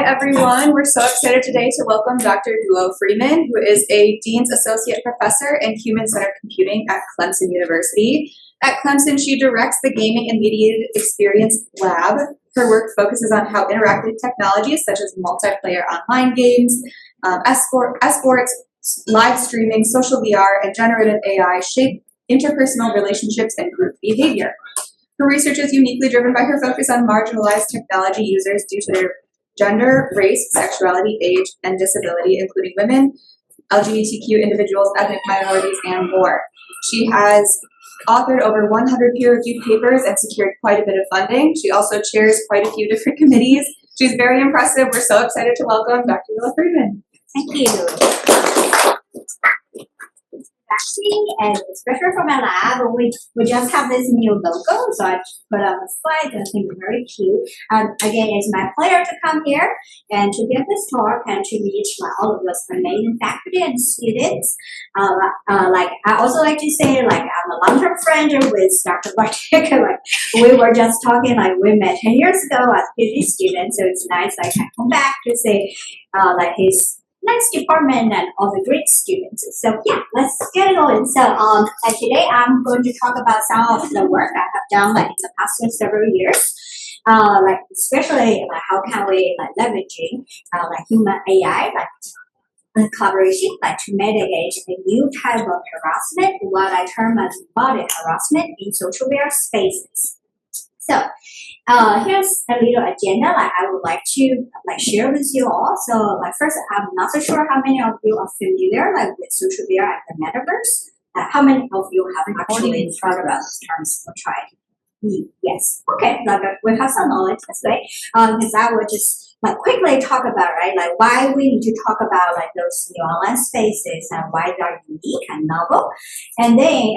everyone. We're so excited today to welcome Dr. Guo Freeman, who is a Dean's Associate Professor in Human-Centered Computing at Clemson University. At Clemson, she directs the Gaming and Mediated Experience Lab. Her work focuses on how interactive technologies such as multiplayer online games, esports, live streaming, social VR, and generative AI shape interpersonal relationships and group behavior. Her research is uniquely driven by her focus on marginalized technology users due to their gender, race, sexuality, age, and disability, including women, LGBTQ individuals, ethnic minorities, and more. She has authored over 100 peer-reviewed papers and secured quite a bit of funding. She also chairs quite a few different committees. She's very impressive. We're so excited to welcome Dr. Guo Freeman. Thank you. And especially for my lab, we just have this new logo, so I put on the slide. I think it's very cute. Again, it's my pleasure to come here and to give this talk and to meet all of those amazing faculty and students. I also like to say, I'm a long-term friend with Dr. Bartek. We were just talking, we met 10 years ago as PhD students, so it's nice I can come back to say, his next department and all the great students. So yeah, let's get it going. So today I'm going to talk about some of the work I have done in the past several years. Especially how can we leveraging human AI collaboration to mitigate a new type of harassment, what I term as embodied harassment in social media spaces. So here's a little agenda I would like to share with you all. So first, I'm not so sure how many of you are familiar with social media and the metaverse. How many of you have actually thought about these terms or tried? Yes. Okay. We have some knowledge this way. Because I would just quickly talk about why we need to talk about those new online spaces and why they are unique and novel. And then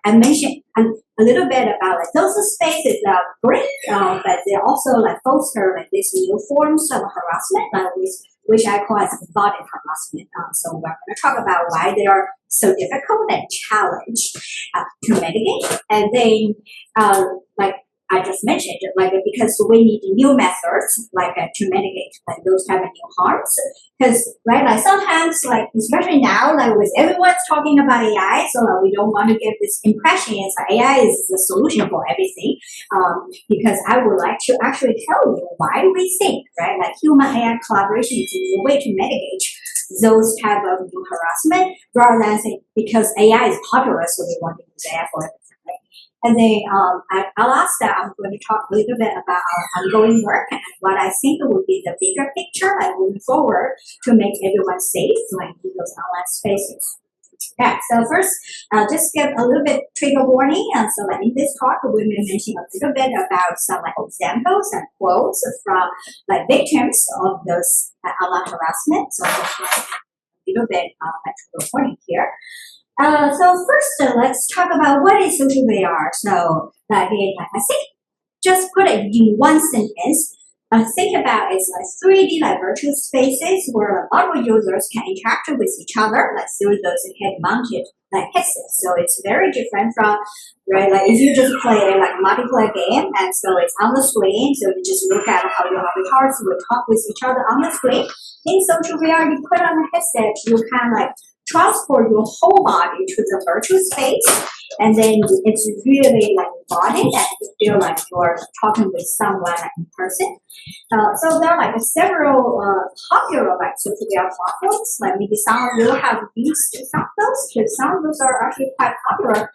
I mentioned a little bit about those spaces that are great, but they also foster these new forms of harassment, which I call as embodied harassment. So we're going to talk about why they are so difficult and challenged to mitigate. And then, I just mentioned, because we need new methods, to mitigate those type of new harms. Because sometimes, especially now, with everyone's talking about AI, so we don't want to give this impression that AI is the solution for everything. Because I would like to actually tell you why we think, human AI collaboration is the way to mitigate those type of new harassment, rather than saying because AI is popular, so we want to use AI for everything. And then last I'm going to talk a little bit about our ongoing work and what I think would be the bigger picture moving forward to make everyone safe in those online spaces. Yeah, so first, just give a little bit trigger warning. So in this talk, we will mention a little bit about some examples and quotes from victims of those online harassment. So just a little bit trigger warning here. So first, let's talk about what is social VR. So I think just put it in one sentence. Think about it as 3D virtual spaces where a lot of users can interact with each other through those head-mounted headsets. So it's very different from if you just play a multiplayer game, and so it's on the screen. So you just look at how your avatars will talk with each other on the screen. In social VR, you put on a headset, you can transport your whole body to the virtual space, and then it's really embodied, and you feel like you're talking with someone in person. So there are several popular social media platforms. Maybe some of you have used some of those, because some of those are actually quite popular.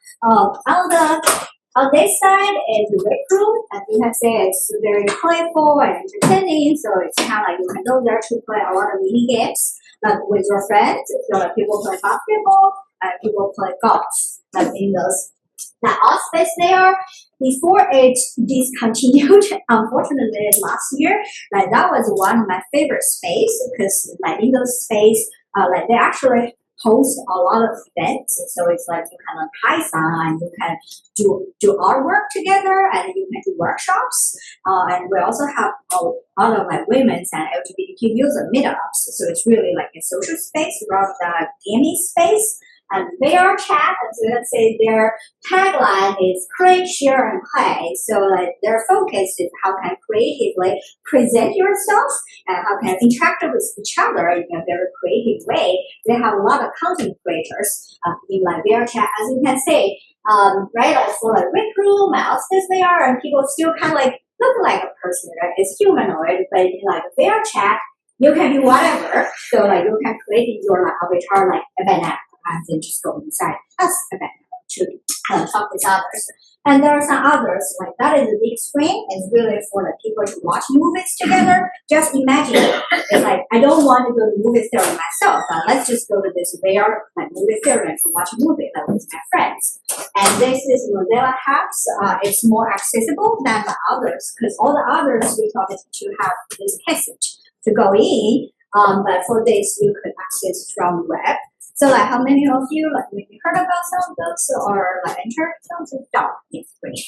On this side is RecRoom, and you can say it's very playful and entertaining. So it's kind of you can go there to play a lot of mini games with your friends. So people play basketball and people play golf. In those space there, before it discontinued, unfortunately last year, that was one of my favorite space, because in those space, they actually host a lot of events. So it's you can learn Python, you can do artwork together, and you can do workshops. And we also have a lot of women's and LGBTQ user meetups. So it's really a social space rather than a gaming space. And VR chat, so let's say their tagline is create, share, and play. So like their focus is how can creatively present yourself and how can interact with each other in a very creative way. They have a lot of content creators in like VR chat, as you can see, right? Like for like RecRoom, Office VR, and people still kind of like look like a person, right? It's humanoid, but in like VR chat, you can do whatever. So like you can create your like avatar like a banana and then just go inside as a banana to talk with others. And there are some others like that is a big screen. It's really for the people to watch movies together. Just imagine it's like I don't want to go to movie theater myself, but let's just go to this VR like movie theater to watch a movie like with my friends. And this is Mozilla Hubs. It's more accessible than the others because all the others we thought to have this passage to go in, but for this you could access from the web. So like how many of you like maybe heard about some of those or like entered some of them? It's great.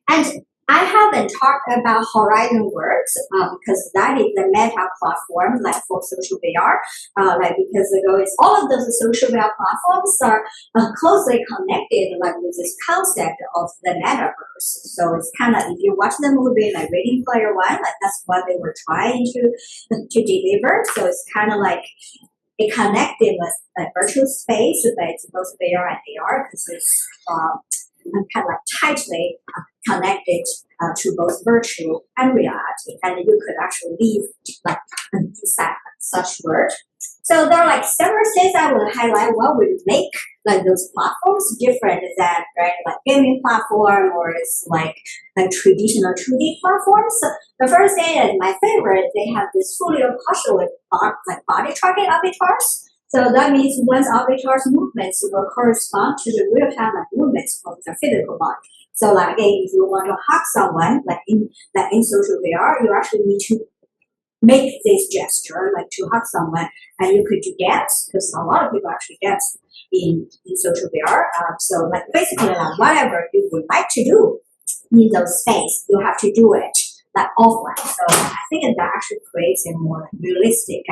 And I haven't talked about Horizon Works because that is the meta platform like for social VR. Like because the goal is all of those social VR platforms are closely connected like with this concept of the metaverse. So it's kind of if you watch the movie like Ready Player One, like that's what they were trying to deliver. So it's kind of like it connected with like virtual space, but it's both VR and AR because it's kind of like tightly connected to both virtual and reality, and you could actually live like inside such world. So there are like several things I will highlight what would make like those platforms different than right like gaming platform or it's like traditional 2D platforms. So the first thing is my favorite. They have this fully or partially like body tracking avatars. So that means one's avatar's movements will correspond to the real-time movements of the physical body. So like again, if you want to hug someone, like in social VR, you actually need to make this gesture, like to hug someone, and you could do dance, because a lot of people actually dance in social VR. So like basically like whatever you would like to do in those space, you have to do it like offline. So I think that actually creates a more realistic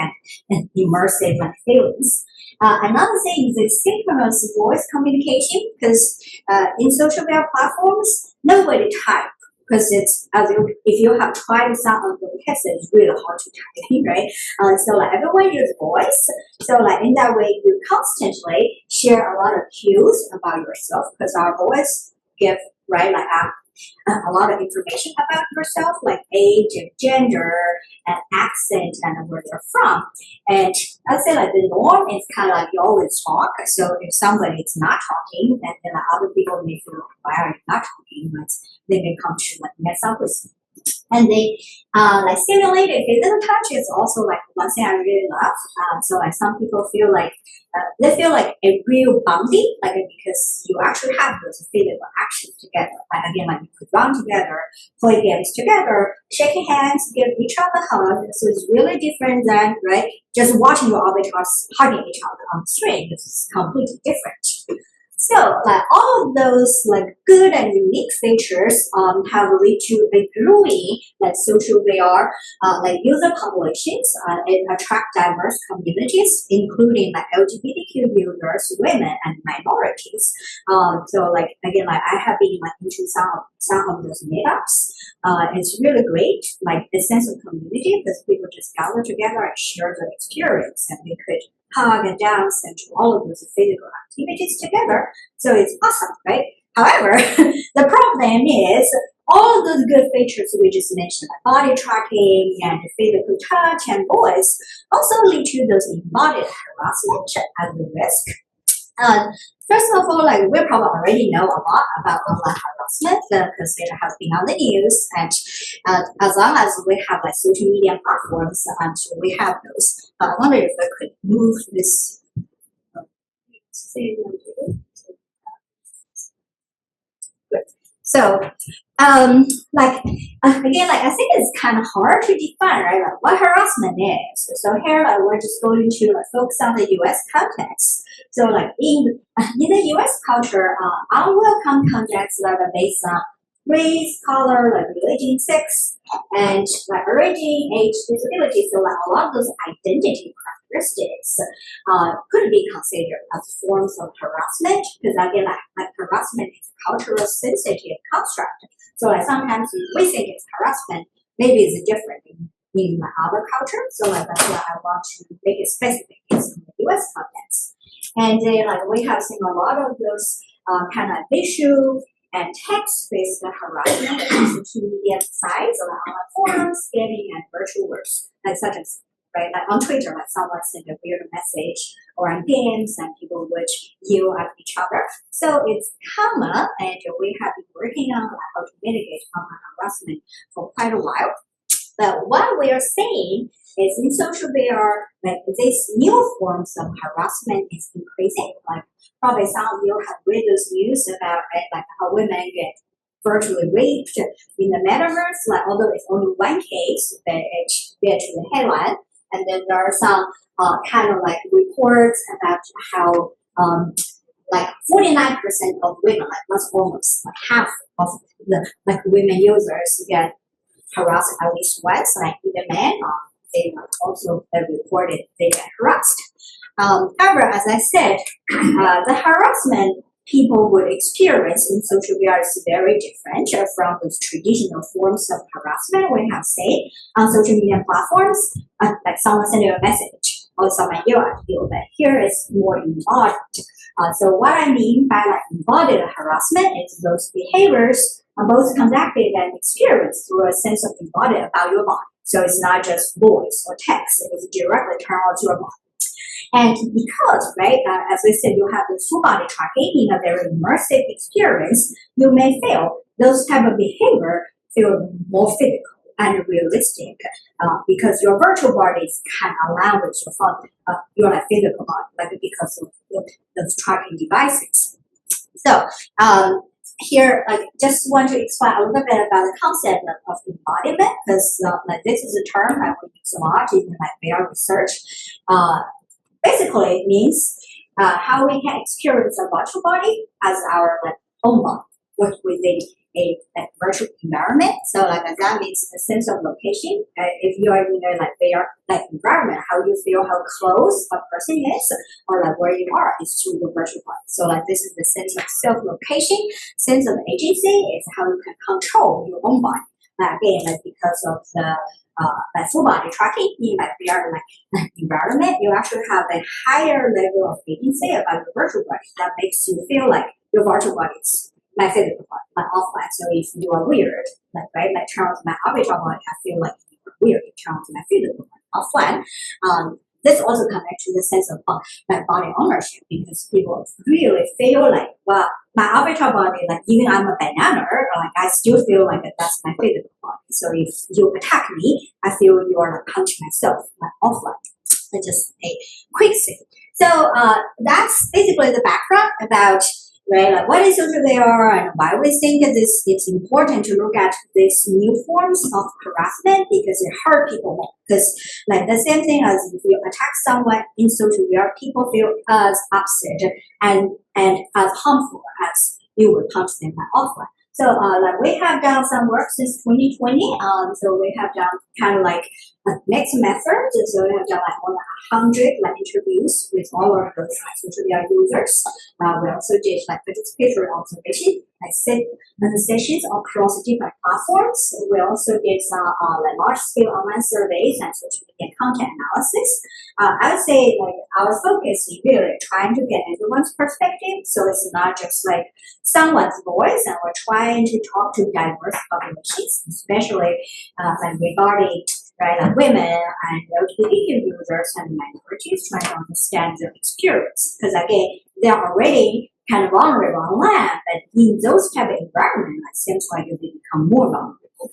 and immersive like feelings. Another thing is the synchronous voice communication, because in social media platforms, nobody type because it's if you have tried some of the tests, it's really hard to type, right? So like everyone uses voice. So like in that way, you constantly share a lot of cues about yourself because our voice give right like a lot of information about yourself, like age and gender and accent and where you're from. And I'd say like the norm is kind of like you always talk. So if somebody is not talking, then like other people may feel like, why are you not talking? But they may come to like mess up with you. And they like simulated physical touch is also like one thing I really love. So like some people feel like they feel like a real bonding, like because you actually have those physical actions together. Like again, like you could run together, play games together, shaking hands, give each other a hug. So it's really different than right just watching your avatars hugging each other on the screen. This is completely different. So, like all of those like good and unique features have led to a growing like social VR like user populations. It attract diverse communities, including like LGBTQ users, women, and minorities. So, like again, like I have been like into some of those meetups. It's really great, like a sense of community because people just gather together and share their experience, and we could hug and dance and do all of those physical activities together. So it's awesome, right? However, the problem is all of those good features we just mentioned, like body tracking and physical touch and voice, also lead to those embodied harassment as a risk. First of all, like we probably already know a lot about online harassment because it has been on the news, and as long as we have like social media platforms, so we have those. I wonder if I could move this. Good. So, like again, like I think it's kind of hard to define, right? Like what harassment is. So here, like we're just going to like focus on the U.S. context. So, like in the U.S. culture, unwelcome contexts that are based on race, color, like religion, sex, and like origin, age, disability. So, like a lot of those identity characteristics could be considered as forms of harassment, because again, like harassment is a cultural sensitive construct. So like sometimes we think it's harassment, maybe it's different in other culture. So like that's why I want to make it specific in the US context. And like we have seen a lot of those kind of visual and text-based harassment on social media sites, like online forums, gaming, and virtual works, like such as right, like on Twitter, like someone sent a weird message, or on games, and people would yell at each other. So it's common, and we have been working on how to mitigate online harassment for quite a while. But what we are seeing is in social VR, like these new forms of harassment is increasing. Like probably some of you have read those news about like how women get virtually raped in the metaverse. Like although it's only one case, but it's to the headline. And then there are some kind of like reports about how like 49% of women, like that's almost like half of the like women users get harassed at least once, like even men, they also reported they get harassed. However, as I said, the harassment people would experience in social VR is very different from those traditional forms of harassment we have seen on social media platforms, like someone sending a message or someone yell at you, but here is more embodied. So what I mean by like embodied harassment is those behaviors are both conducted and experienced through a sense of embodied about your body. So it's not just voice or text, it's directly turned on your body. And because, right, as we said, you have the full body tracking in a very immersive experience, you may feel those type of behavior feel more physical and realistic because your virtual bodies can align with your like, physical body, like because of those tracking devices. So here, like, just want to explain a little bit about the concept of embodiment, because like this is a term I will use a lot in like VR research. Basically, it means how we can experience a virtual body as our like own body, work within a like, virtual environment. So like that means a sense of location. If you are in a like VR like environment, how you feel, how close a person is, or like where you are is through the virtual body. So like this is the sense of self-location, sense of agency is how you can control your own body. Again, like because of the like full body tracking in like VR like environment, you actually have a higher level of agency about your virtual body that makes you feel like your virtual body is my physical body, my offline. So if you are weird, like right, like turn on my avatar body, I feel like you're weird. Turn on my physical body offline. This also connects to the sense of like body ownership, because people really feel like, well, my avatar body, like even I'm a banana, like I still feel like that's my physical body. So if you attack me, I feel you are like punching myself like offline. It's just a quick thing. So that's basically the background about right, like what is social VR and why we think that it's important to look at these new forms of harassment, because it hurt people more. Because like the same thing as if you attack someone in social VR, people feel as upset and as harmful as you would punch them offline. So like we have done some work since 2020. So we have done kind of like a mixed method. So we have done like more than 100 like interviews with all of those like social media users. We also did like participatory observation, like sessions across different platforms. We also did some like large scale online surveys and social media content analysis. I would say like our focus is really trying to get everyone's perspective. So it's not just like someone's voice, and we're trying to talk to diverse populations, especially like regarding right, like women and LGBTQ users and minorities, trying to understand their experience. Because again, they're already kind of vulnerable online, but in those type of environments, it seems like they become more vulnerable.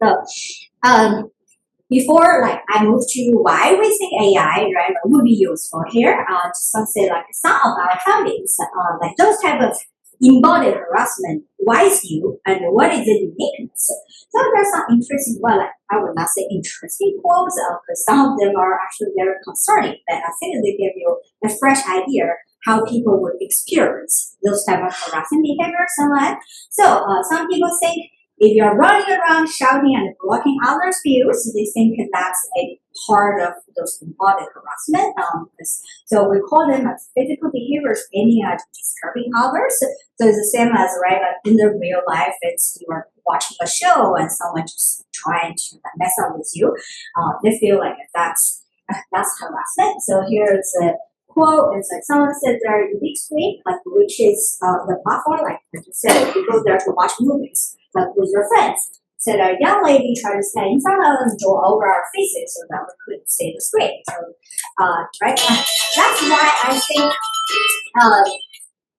So before like I move to why we think AI right would be useful here, just want to say like some of our findings, like those type of embodied harassment, why is new and what is the uniqueness? So there's some interesting, well, like, I would not say interesting quotes, because some of them are actually very concerning, but I think they give you a fresh idea how people would experience those type of harassing behaviors online. So some people think if you're running around shouting and blocking others' views, they think that's a part of those embodied harassment. So we call them as physical behaviors aiming at disturbing others. So it's the same as, right, like in the real life, it's you're watching a show and someone just trying to mess up with you. They feel like that's harassment. So here's a quote. It's like someone said their unique screen, like which is the platform, like I just said, you go there to watch movies, like with your friends. So a young lady tried to stand in front of us and draw over our faces so that we couldn't see the screen. So, right, that's why I think,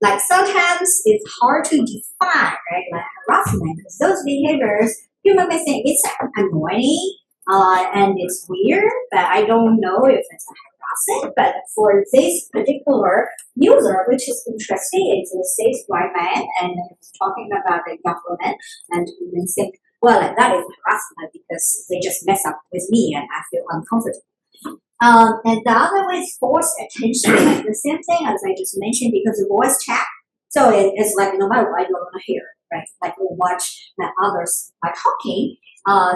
like sometimes it's hard to define, right, like harassment, because those behaviors, people may think it's annoying, and it's weird, but I don't know if it's a harassment. But for this particular user, which is interesting, it's a cis white man, and he's talking about a young woman, and women think, well, that is harassment because they just mess up with me and I feel uncomfortable. And the other one is forced attention, like the same thing as I just mentioned, because the voice chat. So it's like no matter what, you're gonna hear, right? Like we watch that others are talking.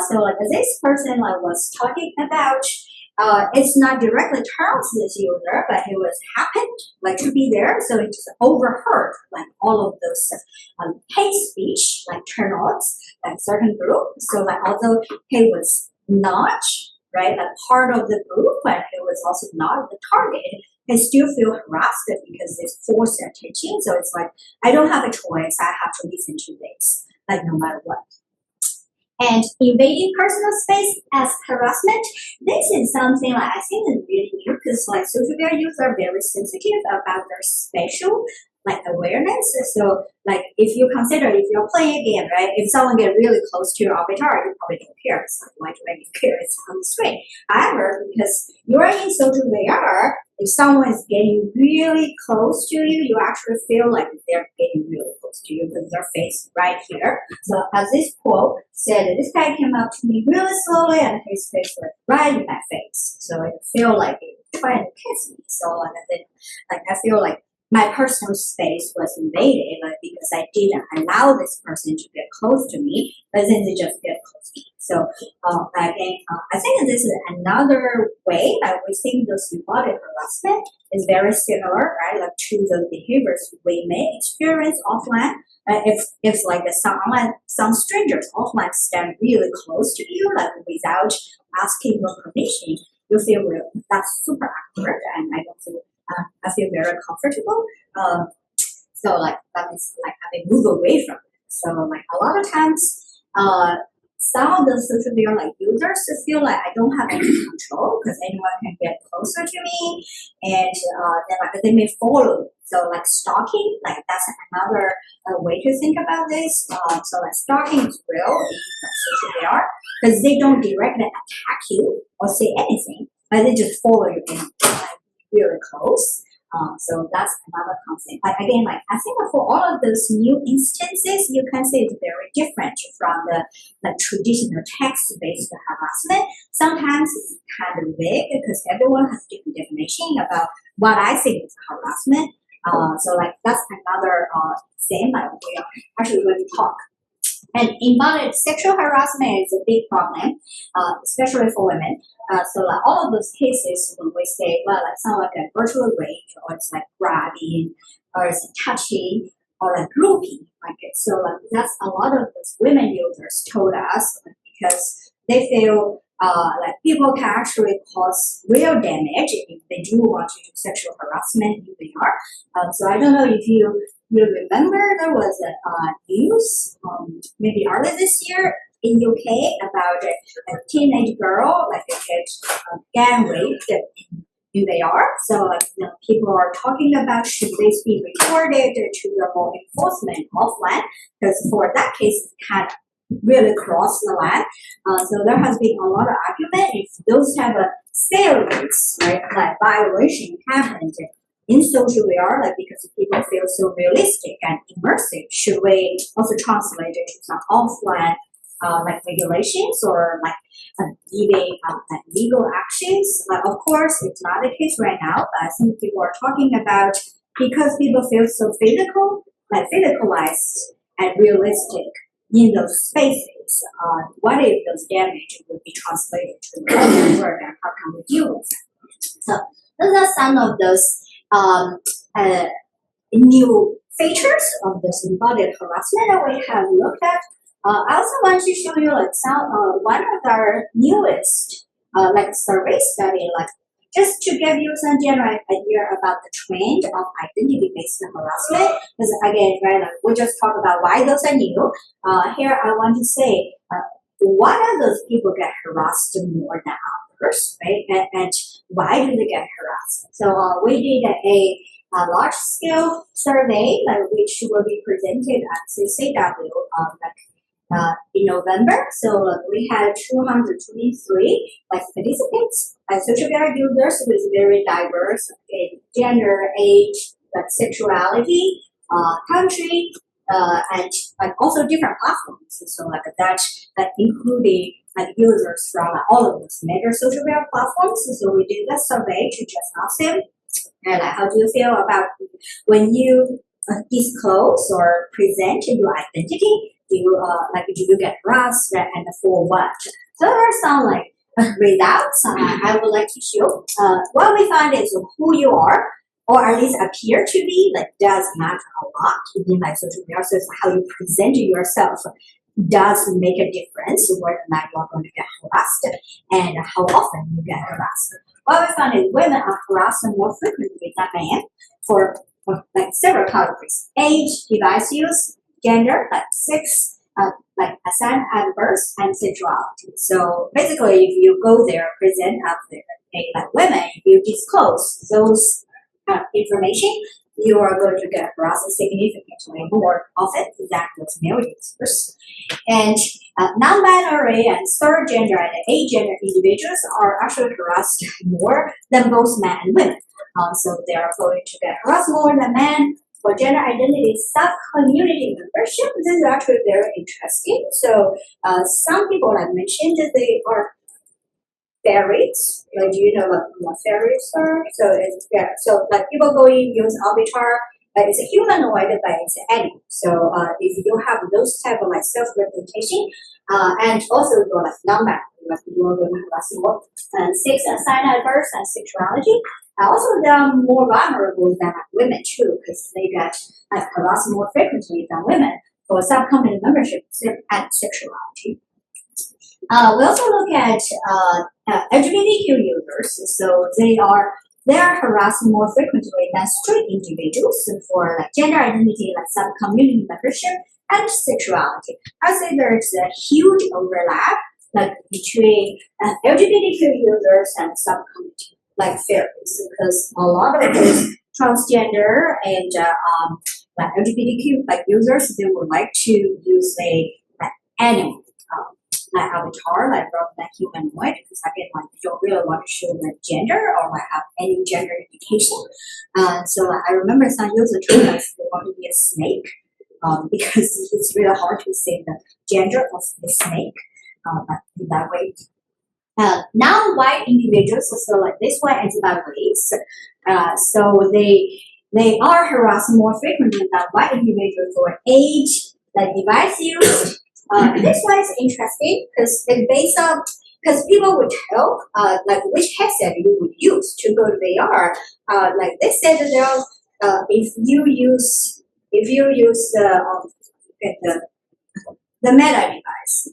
So like this person like was talking about, it's not directly towards this user, but he was happened like to be there, so he just overheard like all of those hate speech, like turnouts, like certain group. So like although he was not right, like part of the group, but he was also not the target, I still feel harassed because it's forced attention. So it's like I don't have a choice. I have to listen to this, like no matter what. And invading personal space as harassment, this is something like I think is really new because like social media users are very sensitive about their spatial like awareness. So like if you consider if you're playing a game, right, if someone get really close to your avatar, you probably don't care. It's like why do I care? It's on the screen. However, because you're in social VR, if someone is getting really close to you, you actually feel like they're getting really close to you because their face right here. So as this quote said, this guy came up to me really slowly and his face was right in my face. So I feel like he was trying to kiss me. So like I feel like my personal space was invaded because I didn't allow this person to get close to me, but then they just get close to me. So again, I think this is another way that we think those embodied harassment is very similar, right? Like to the behaviors we may experience offline. If like some strangers offline stand really close to you, like without asking your permission, you feel that's super awkward, and I feel very comfortable. So like that means like I may move away from it. So like a lot of times, some of the social media like users feel like I don't have any control because anyone can get closer to me, and then like they may follow. So like stalking, like that's another way to think about this. So like stalking is real in social media because they don't directly attack you or say anything, but they just follow you in like really close. So that's another concept. Like again, like I think for all of those new instances, you can say it's very different from the traditional text-based harassment. Sometimes it's kind of vague because everyone has different definition about what I think is harassment. So like that's another thing that we are actually going to talk. And embodied sexual harassment is a big problem, especially for women. So like all of those cases when we say, well, like someone like virtual rape, or it's like grabbing, or it's touching, or like groping, like it. So like that's a lot of those women users told us because they feel like people can actually cause real damage if they do want to do sexual harassment in VR. So I don't know if you remember there was a news maybe earlier this year in UK about a teenage girl like gang raped in VR. So like people are talking about should this be reported to the law enforcement offline because for that case it had really crossed the line. So there has been a lot of argument if those type of stereotypes, right, like violation happened in social VR, like because people feel so realistic and immersive, should we also translate it to some offline like regulations or like even like legal actions? Of course, it's not the case right now, but I think people are talking about because people feel so physical, like physicalized and realistic. in those spaces, what if those damage would be translated to the real world and how can we deal with it? So those are some of those new features of this embodied harassment that we have looked at. I also want to show you like some one of our newest like survey study, like just to give you some general idea about the trend of identity-based harassment. Because again, right, like we just talked about why those are new. Here I want to say why do those people get harassed more than others, right? And why do they get harassed? So we did a large-scale survey, which will be presented at CCW in November. So we had 223 participants, social media users with very diverse gender, age, sexuality, country, and also different platforms. So that including users from all of those major social media platforms. So we did a survey to just ask them, and how do you feel about when you disclose or present your identity? Do you get harassed, and for what? So there are some results I would like to show. What we find is who you are, or at least appear to be, does matter a lot in social media. So how you present yourself does make a difference whether or not you are going to get harassed and how often you get harassed. What we found is women are harassed more frequently than men for several categories: age, device use, gender, sex, assign at birth, and sexuality. So basically, if you go there, present up there, women, if you disclose those information, you are going to get harassed significantly more often than those male users. And non-binary and third gender and agender individuals are actually harassed more than both men and women. So they are going to get harassed more than men. For gender identity sub-community membership, this is actually very interesting. So some people have mentioned that they are fairies. Do you know what fairies are? So people go in use avatar. It's a humanoid, but it's an animal. So if you have those type of self-representation, and also you're non-binary, you're going to harass more. Sex assigned at birth and sexuality. Also, they are more vulnerable than women too, because they get harassed more frequently than women for sub-community membership and sexuality. We also look at LGBTQ users, so they are harassed more frequently than straight individuals for gender identity, sub-community membership and sexuality. I say there's a huge overlap between LGBTQ users and sub-community fairies, because a lot of those transgender and LGBTQ users, they would like to use animal avatar rather than humanoid, because again you don't really want to show their gender or have any gender indication. So I remember some users told us they want to be a snake, because it's really hard to say the gender of the snake in that way. Non-white individuals, so this one is about race. So they are harassed more frequently than white individuals for age, device use. This one is interesting because it's based on, because people would tell which headset you would use to go to VR. They said that if you use the Meta device,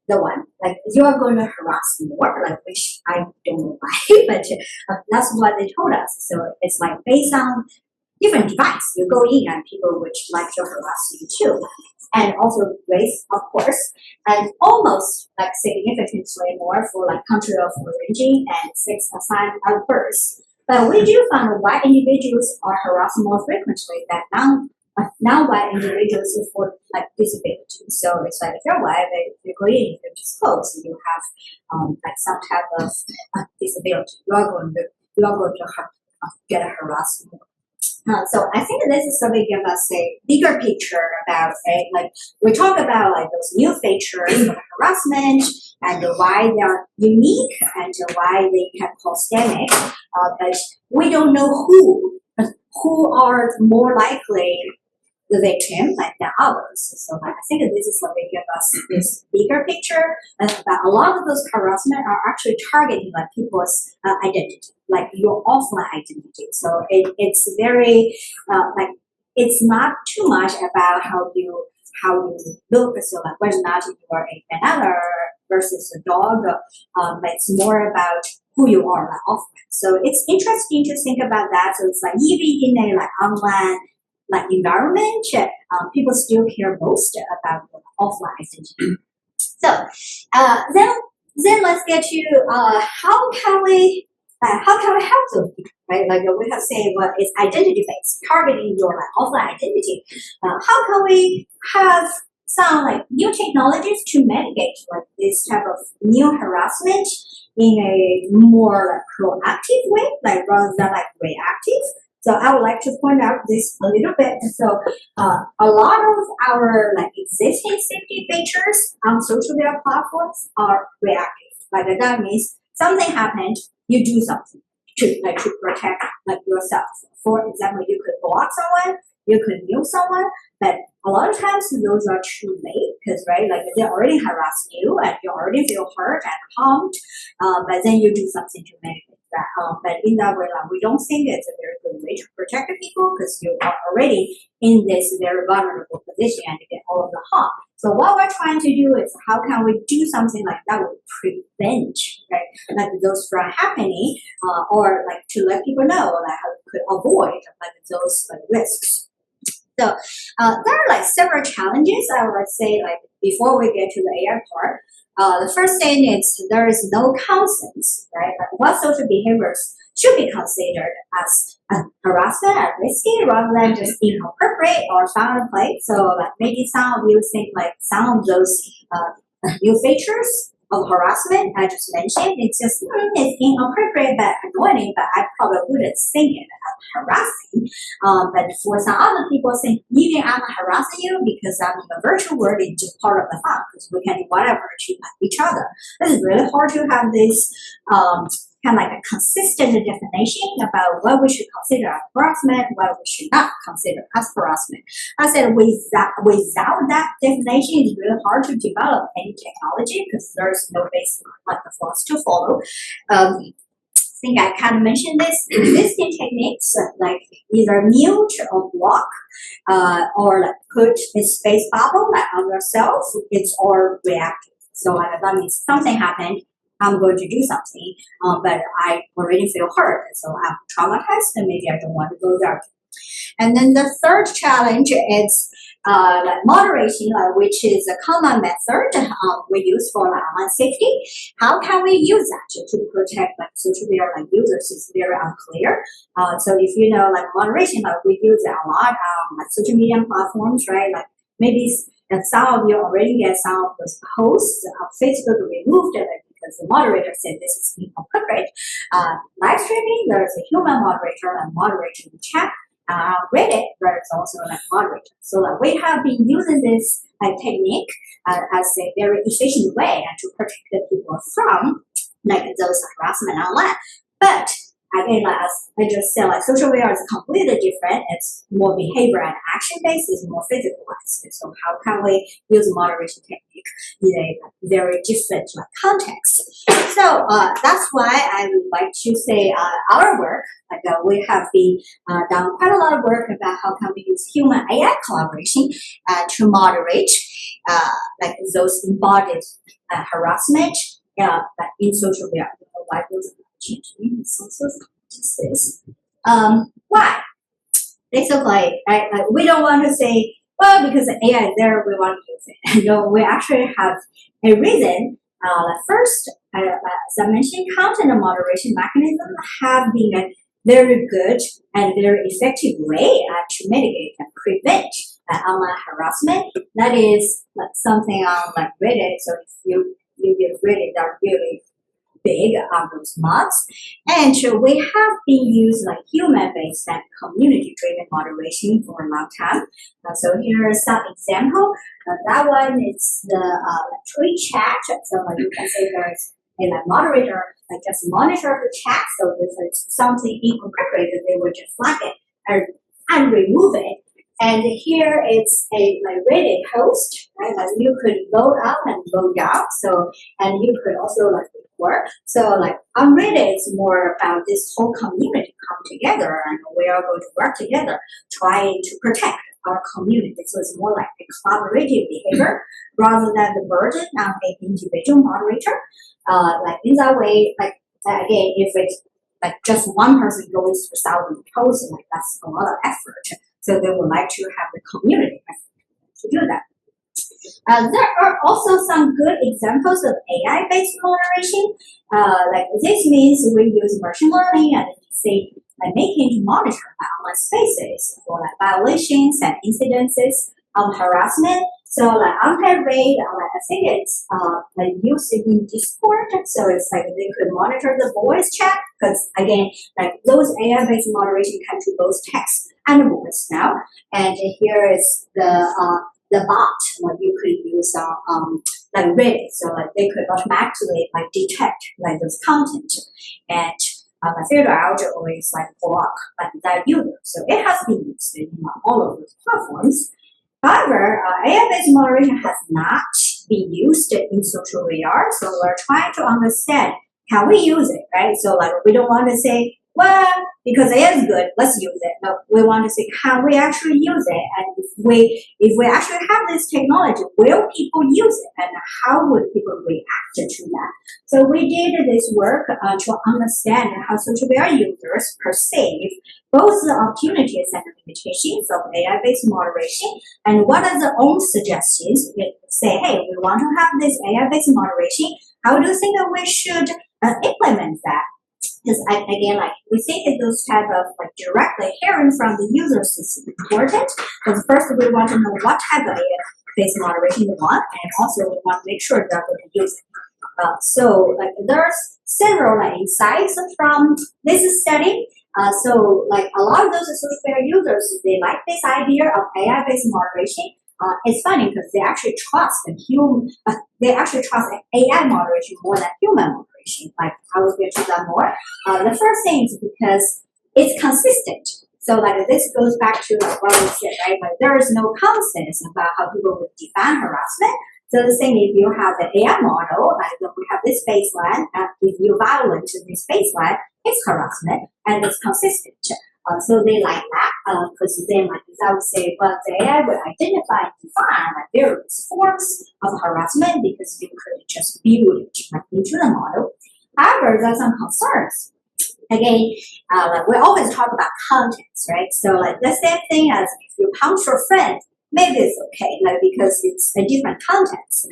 the one you are going to harass more, which I don't know why, but that's what they told us. So it's based on different device. You go in and people would like to harass you too. And also race, of course, and almost significantly more for country of origin and sex assigned at birth. But we do find white individuals are harassed more frequently than non-white individuals for disability. So it's if you're white, you go in, you disclose you have some type of disability, you are going to get harassed more. So I think this survey gives us a bigger picture about we talk about those new features of harassment and why they are unique and why they can cause damage, but we don't know who are more likely the victim than others. So I think this is what they give us this bigger picture that a lot of those harassment are actually targeting people's identity, like your offline identity. So it's very it's not too much about how you look, so whether or not you are a banana versus a dog, but it's more about who you are offline. So it's interesting to think about that. So it's even in a online environment, people still care most about the offline identity. So then let's get to how can we help those people, right? We have said, well, it's identity based, targeting your offline identity. How can we have some new technologies to mitigate this type of new harassment in a more proactive way, rather than reactive? So I would like to point out this a little bit. So a lot of our existing safety features on social media platforms are reactive. That means something happened, you do something to protect yourself. For example, you could block someone, you could mute someone, but a lot of times those are too late because they already harassed you and you already feel hurt and harmed, but then you do something to mitigate that. But in that way, we don't think it's a very good way to protect the people because you are already in this very vulnerable position and you get all of the harm. So what we're trying to do is how can we do something that would prevent those from happening, or to let people know how you could avoid those risks. So there are several challenges I would say before we get to the AI part. The first thing is there is no consensus, right? What social behaviors should be considered as harassment and risky rather than just inappropriate or foul play. So maybe some of you think some of those new features of harassment I just mentioned, it's just it's inappropriate but annoying, but I probably wouldn't think it as harassing. But for some other people think maybe I'm harassing you because I'm in the virtual world, it's just part of the fun because we can do whatever to each other. It's really hard to have this kind of a consistent definition about what we should consider as harassment, what we should not consider as harassment. I said without that definition, it's really hard to develop any technology because there's no basic for us to follow. I think I kind of mentioned this. Existing techniques either mute or block, or put a space bubble on yourself, it's all reactive. So that means something happened, I'm going to do something, but I already feel hurt, so I'm traumatized, and maybe I don't want to go there. And then the third challenge is moderation, which is a common method we use for online safety. How can we use that to protect social media users is very unclear. So if you know moderation, we use it a lot on social media platforms, right? Maybe some of you already get some of those posts Facebook removed because the moderator said this is inappropriate. Live streaming, there's a human moderator and moderator in the chat. Reddit, there's also a moderator. So we have been using this technique as a very efficient way to protect the people from those harassment online. But again, as I just said, social media is completely different. It's more behavior and action based. It's more physicalized. So how can we use moderation technique in a very different context? So that's why I would like to say our work. We have been done quite a lot of work about how can we use human AI collaboration to moderate those embodied harassment in social media. Why? Basically, we don't want to say, well, because the AI is there, we want to use it. No, we actually have a reason. First, as I mentioned, content moderation mechanisms have been a very good and very effective way to mitigate and prevent online harassment. That is something on Reddit. So if you use Reddit, they're really big on those mods. And we have been using human-based and community-driven moderation for a long time. So here are some example. That one is the tweet chat. So you can say there's a moderator just monitor the chat. So if it's something inappropriate, they will just flag it and remove it. And here it's a rated host, right? Like you could vote up and vote down. So, and you could also like report. So like unrated is more about this whole community come together and we are going to work together trying to protect our community. So it's more like a collaborative behavior rather than the burden of an individual moderator. Like in that way, like again, if it's like just one person going through 1,000 posts, like that's a lot of effort. So they would like to have the community effort to do that. There are also some good examples of AI-based moderation. Like this means we use machine learning and say like making to monitor online spaces for like violations and incidences of harassment. So like unpaid rate, like I think it's like used in Discord. So it's like they could monitor the voice chat because again, like those AI-based moderation can do both text and voice now. And here is the bot what you could use like Reddit, so like they could automatically like detect like those content and filter out or always like block like that user. So it has been used in all of those platforms. However, AI-based moderation has not been used in social radar, so we're trying to understand can we use it, right? So like we don't want to say, well, because it is good, let's use it. No, we want to say, can we actually use it? And if we actually have this technology, will people use it? And how would people react to that? So we did this work to understand how social media users perceive both the opportunities and the limitations of AI-based moderation, and what are the own suggestions. We say, hey, we want to have this AI-based moderation. How do you think that we should implement that? Because again, like we think that those type of like directly hearing from the users is important. Because first we want to know what type of AI-based moderation we want, and also we want to make sure that we can use it. So like there's several like insights from this study. So like a lot of those social media users, they like this idea of AI-based moderation. It's funny because they actually trust they actually trust AI moderation more than human moderation. Like I will get to that more. The first thing is because it's consistent. So like this goes back to like what we said, right? Like there is no consensus about how people would define harassment. So the same if you have an AI model, like we have this baseline, if you violate this baseline, it's harassment and it's consistent. So they like that because then like I would say, but the AI would identify and define like various forms of harassment because you could just build it like into the model. However, there are some concerns. Again, like we always talk about contents, right? So like the same thing as if you punch your friend, maybe it's okay, like because it's a different context.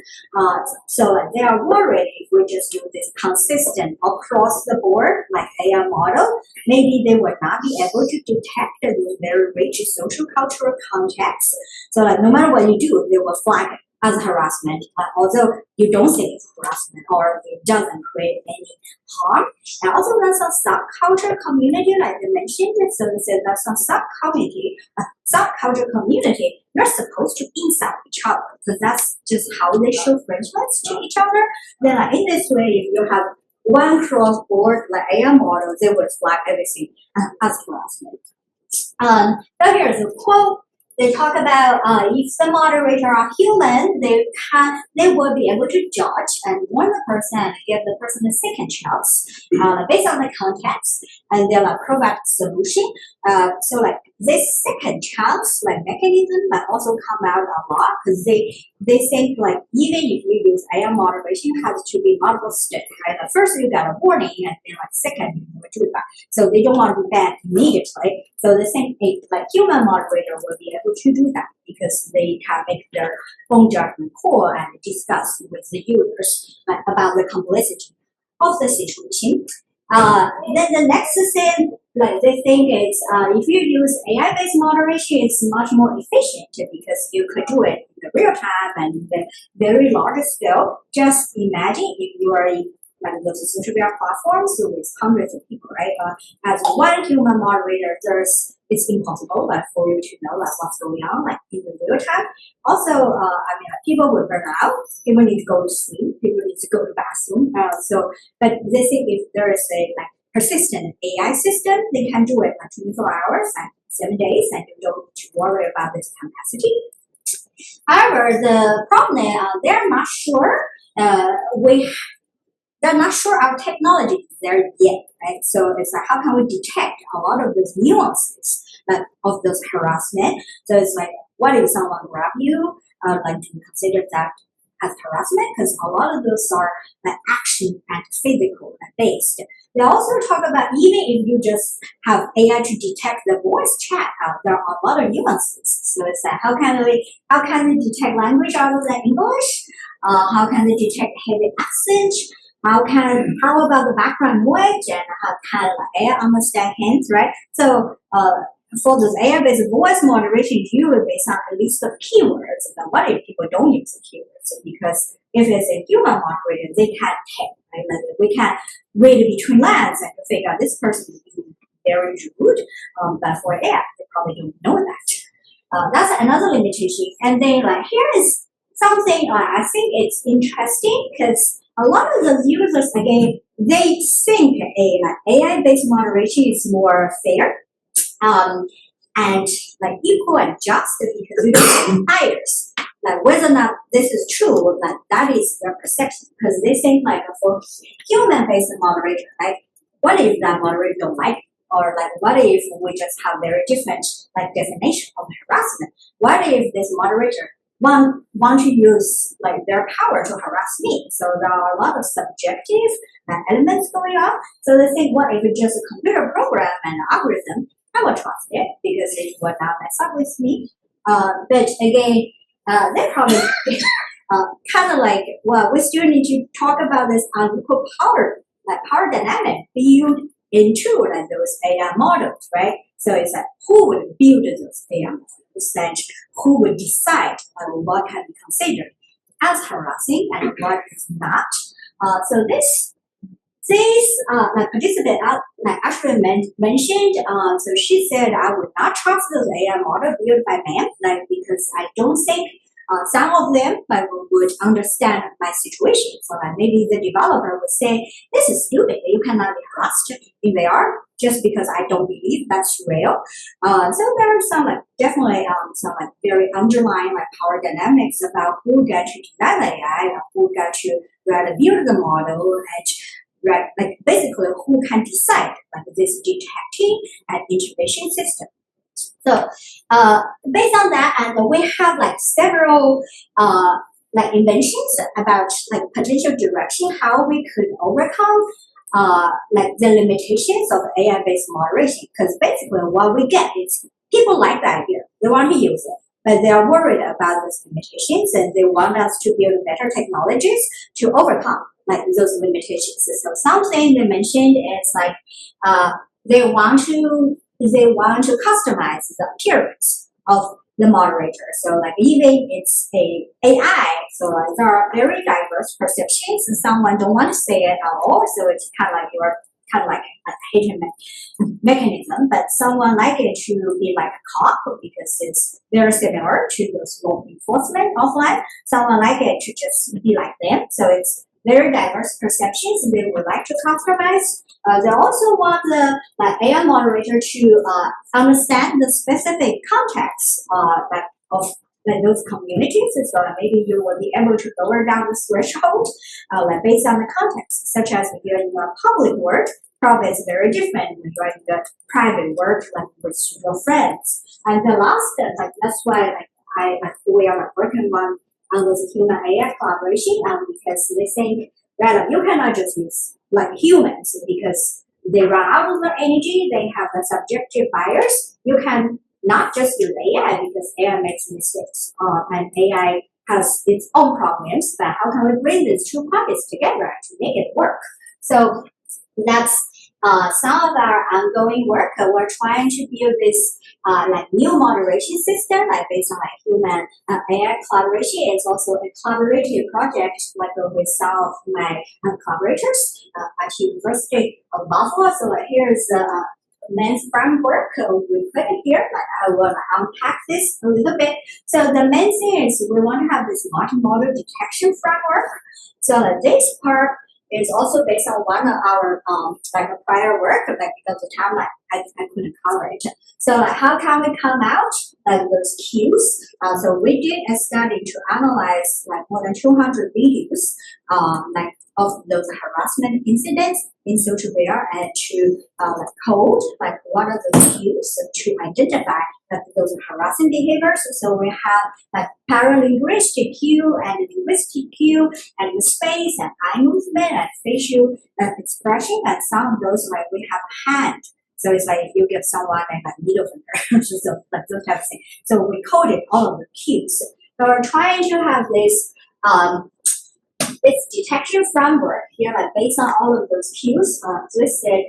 So like they are worried if we just use this consistent across the board, like AI model, maybe they will not be able to detect those very rich social cultural contexts. So like no matter what you do, they will flag it as harassment, although you don't think it's harassment or it doesn't create any harm. And also there's some subculture community, like they mentioned, so they said there's some subculture community, they're supposed to insult each other because that's just how they show friendships to each other. Then like, in this way, if you have one cross-board like AI model, they would flag everything as harassment. So here's a quote. They talk about if the moderator are human, they will be able to judge and warn the person and give the person a second chance based on the context, and they'll provide solution. So like this second chance like mechanism might also come out a lot because they think like even if you use AI moderation, it has to be multiple steps. Right? Like first you got a warning, and then like second you will do that. So they don't want to be banned immediately. So the same thing, like human moderator will be able to do that because they can make their own judgment call and discuss with the users about the complexity of the situation. Then the next thing, like they think is if you use AI-based moderation, it's much more efficient because you could do it in the real time and in the very large scale. Just imagine if you are in like those social media platforms with hundreds of people, right? As one human moderator, it's impossible like for you to know like what's going on like in the real time. Also, I mean, people will burn out. People need to go to sleep. People need to go to the bathroom. But they think if there is a like persistent AI system. They can do it like 24 hours and 7 days, and you don't need to worry about this capacity. However, the problem is they're not sure. They're not sure our technology is there yet, right? So it's like, how can we detect a lot of those nuances of those harassment? So it's like, what if someone grab you? Like, do you consider that as harassment? Because a lot of those are action and physical based. They also talk about even if you just have AI to detect the voice chat, there are a lot of nuances. So it's like, how can they detect language other than English? How can they detect heavy accent? How about the background noise, and how can AI understand hints, right? So for this AI-based voice moderation, you will based on a list of keywords. But what if people don't use the keywords? Because if it's a human moderator, they can't tell, right? Like we can read between lines and figure out this person is being very rude. But for AI, they probably don't know that. That's another limitation. And then here is something I think it's interesting because a lot of those users, again, they think AI-based moderation is more fair and equal and just because we don't have bias. Whether or not this is true, that is their perception, because they think for human-based moderator, what if that moderator don't like it? Or what if we just have very different definition of harassment? What if this moderator want to use their power to harass me? So there are a lot of subjective elements going on. So they think, what if it's just a computer program and algorithm? I will trust it because it will not mess up with me. But again, they probably kind of well, we still need to talk about this unequal power, power dynamic built into those AI models, right? So it's who would build those AI models and who would decide what can be considered as harassing and what is not. So this participant actually mentioned, so she said, I would not trust those AI models built by man, because I don't think some of them would understand my situation. So maybe the developer would say, this is stupid, you cannot be harassed in VR just because I don't believe that's real. So there are some definitely some very underlying power dynamics about who get to design AI, who get to build the model, and basically who can decide this detecting and intervention system. So based on that, and we have several inventions about potential direction how we could overcome the limitations of AI-based moderation. Because basically what we get is people like the idea, they want to use it, but they are worried about those limitations and they want us to build better technologies to overcome those limitations. So something they mentioned is they want to customize the appearance of the moderator. So even it's a AI, so there are very diverse perceptions, and someone don't want to say it at all. So it's a hidden mechanism, but someone like it to be like a cop because it's very similar to those law enforcement offline. Someone like it to just be like them. So it's very diverse perceptions, and they would like to customize. They also want the AI moderator to understand the specific context of those communities. So maybe you will be able to lower down the threshold based on the context, such as if you're in a public work, probably it's very different when you're in the private work, with your friends. And the last, that's why we are working on this human AI collaboration, because they think that you cannot just use humans because they run out of their energy, they have a subjective bias. You can not just use AI because AI makes mistakes, and AI has its own problems, but how can we bring these two parties together to make it work? So that's some of our ongoing work. We're trying to build this new moderation system based on human AI collaboration. It's also a collaborative project with some of my collaborators at University of Buffalo. So here's the main framework we put it here. I will unpack this a little bit. So the main thing is we want to have this multimodal detection framework. So this part it's also based on one of our like a prior work, like because the time like I couldn't cover it. So like how can we come out like those cues? So we did a study to analyze like more than 200 videos like of those harassment incidents in social media and to like code like what are the cues to identify like those harassing behaviors. So we have like paralinguistic cue and linguistic cue and the space and eye movement and facial expression, and some of those like we have hand. So it's like if you give someone like a middle finger, so like those type of things. So we coded all of the cues. So we're trying to have this this detection framework here, like based on all of those cues. This said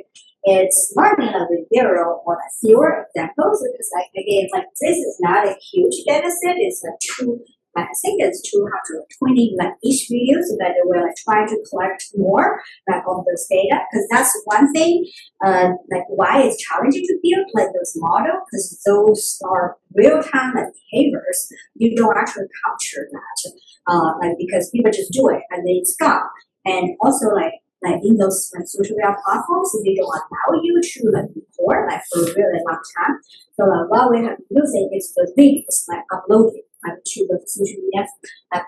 it's learning with zero or fewer examples because like again like this is not a huge data set. It's a two. I think it's 220 like each video, so that we'll like try to collect more like of those data, because that's one thing like why it's challenging to build like those models, because those are real-time like behaviors. You don't actually capture that like because people just do it and then it's gone. And also like in those like social media platforms, they don't allow you to like record like for a really long time. So what we have been using is the videos like uploaded to the social media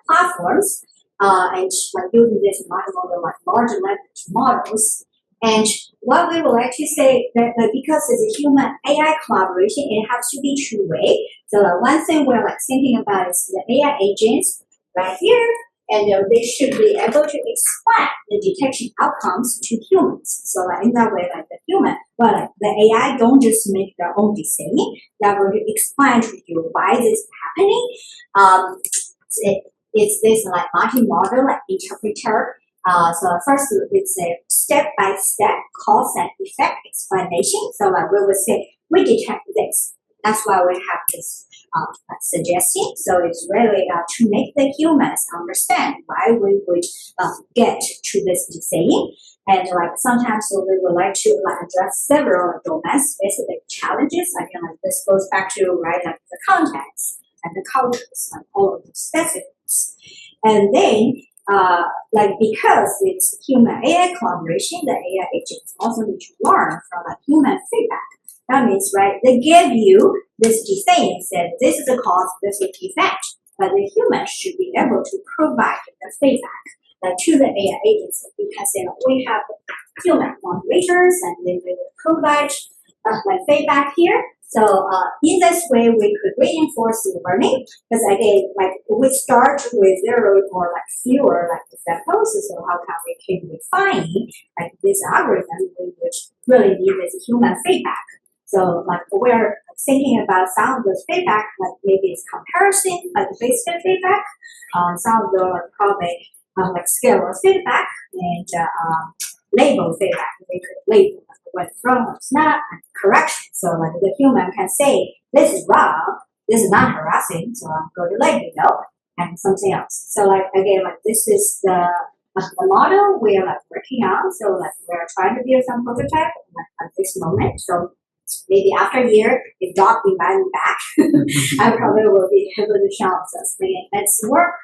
platforms and like using this multimodal like large language models. And what we would like to say that because it's a human AI collaboration, it has to be two-way. So one thing we're like thinking about is the AI agents right here, and they should be able to explain the detection outcomes to humans. So in that way, like the human, but like the AI don't just make their own decision. That will explain to you why this is happening. It's this like multi-model like interpreter. So first it's a step-by-step cause and effect explanation. So like we will say we detect this. That's why we have this suggesting. So it's really to make the humans understand why we would get to this decision. And like sometimes so we would like to like address several domain-specific challenges. Again, like this goes back to right like the context and the cultures and all of the specifics. And then like because it's human AI collaboration, the AI agents also need to learn from like human feedback. That means, right, they give you this decision, said this is the cause, this is the effect, but the human should be able to provide the feedback to the AI agents. Because we have human moderators and they will provide like feedback here. So in this way, we could reinforce the learning, because again, like we start with zero or like fewer like examples. So how can we keep refining like this algorithm, which really need this human feedback? So like we're thinking about some of those feedback, like maybe it's comparison, like basic feedback. Some of the probably like scale feedback and label feedback. They could label what's wrong, what's not, and correction. So like the human can say this is wrong, this is not harassing, so I'll go to label and something else. So like again, like this is the model we are like working on. So like we're trying to build some prototype at this moment. So maybe after a year, if Doc invite me back, I probably will be able to show something. Let's work